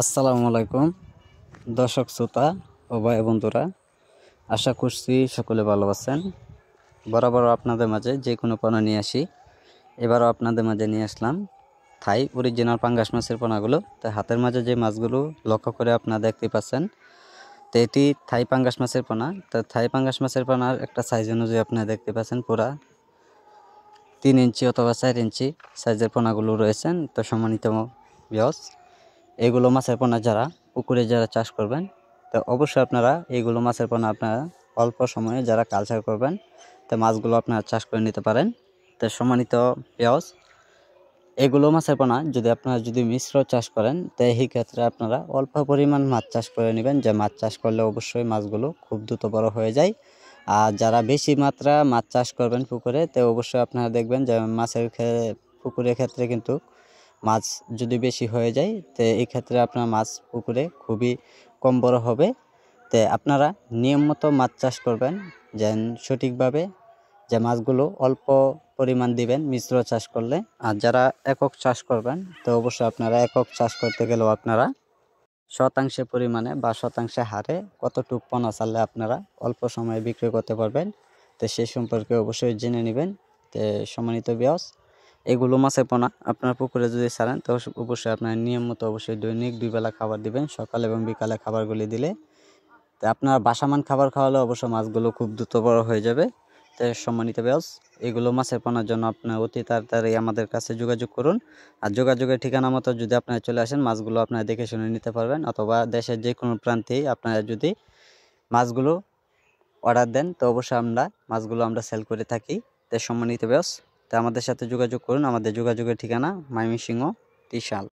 আসসালামু আলাইকুম দর্শক শ্রোতা ও ভাই বন্ধুরা, আশা করছি সকলে ভালো আছেন। বরাবর আপনাদের মাঝে যে কোনো পণ্য নিয়ে আসি, এবারও আপনাদের মাঝে নিয়ে আসলাম থাই অরিজিনাল পাঙ্গাস মাছের পোনাগুলো। তো হাতের মাঝে যে মাছগুলো লক্ষ্য করে আপনারা দেখতে পাচ্ছেন, তো এটি থাই পাঙ্গাস মাছের পোনা। তো থাই পাঙ্গাস মাছের পোনার একটা সাইজ অনুযায়ী আপনারা দেখতে পাচ্ছেন পুরা 3 ইঞ্চি অথবা 4 ইঞ্চি সাইজের পোনাগুলো রয়েছেন। তো সম্মানিত ভিউয়ার্স, এগুলো মাছের পোনা যারা পুকুরে যারা চাষ করবেন, তো অবশ্যই আপনারা এইগুলো মাছের পোনা আপনারা অল্প সময়ে যারা কালচার করবেন, তো মাছগুলো আপনারা চাষ করে নিতে পারেন। তো সম্মানিত ভিউয়ার্স, এগুলো মাছের পোনা যদি মিশ্র চাষ করেন, তো এই ক্ষেত্রে আপনারা অল্প পরিমাণ মাছ চাষ করে নেবেন, যে মাছ চাষ করলে অবশ্যই মাছগুলো খুব দ্রুত বড় হয়ে যায়। আর যারা বেশি মাত্রা মাছ চাষ করবেন পুকুরে, তো অবশ্যই আপনারা দেখবেন যে পুকুরের ক্ষেত্রে কিন্তু মাছ যদি বেশি হয়ে যায়, তো এই ক্ষেত্রে আপনার মাছ পুকুরে খুবই কম বড় হবে। তো আপনারা নিয়ম মতো মাছ চাষ করবেন, যেন সঠিকভাবে যে মাছগুলো অল্প পরিমাণ দিবেন মিশ্র চাষ করলে। আর যারা একক চাষ করবেন, তো অবশ্যই আপনারা একক চাষ করতে গেলেও আপনারা শতাংশে পরিমাণে বা শতাংশে হারে কতটুক পোনা চাললে আপনারা অল্প সময়ে বিক্রি করতে পারবেন, তো সেই সম্পর্কে অবশ্যই জেনে নেবেন। তো সম্মানিত ভিউয়ার্স, এগুলো মাছের পোনা আপনার পুকুরে যদি ছাড়েন, তো অবশ্যই আপনার নিয়ম মতো অবশ্যই দৈনিক 2 বেলা খাবার দিবেন, সকাল এবং বিকালে খাবারগুলি দিলে। তো আপনার বাসামান খাবার খাওয়ালে অবশ্য মাছগুলো খুব দ্রুত বড় হয়ে যাবে। তো সম্মানিত ভিউয়ার্স, এগুলো মাছের পোনার জন্য আপনার অতি তাড়াতাড়ি আমাদের কাছে যোগাযোগ করুন। আর যোগাযোগের ঠিকানা মতো যদি আপনারা চলে আসেন, মাছগুলো আপনারা দেখে শুনে নিতে পারবেন, অথবা দেশের যে কোনো প্রান্তেই আপনারা যদি মাছগুলো অর্ডার দেন, তো অবশ্যই মাছগুলো আমরা সেল করে থাকি। তো সম্মানিত ভিউয়ার্স, তো আমাদের সাথে যোগাযোগ করুন। আমাদের যোগাযোগের ঠিকানা ময়মনসিংহ, ত্রিশাল।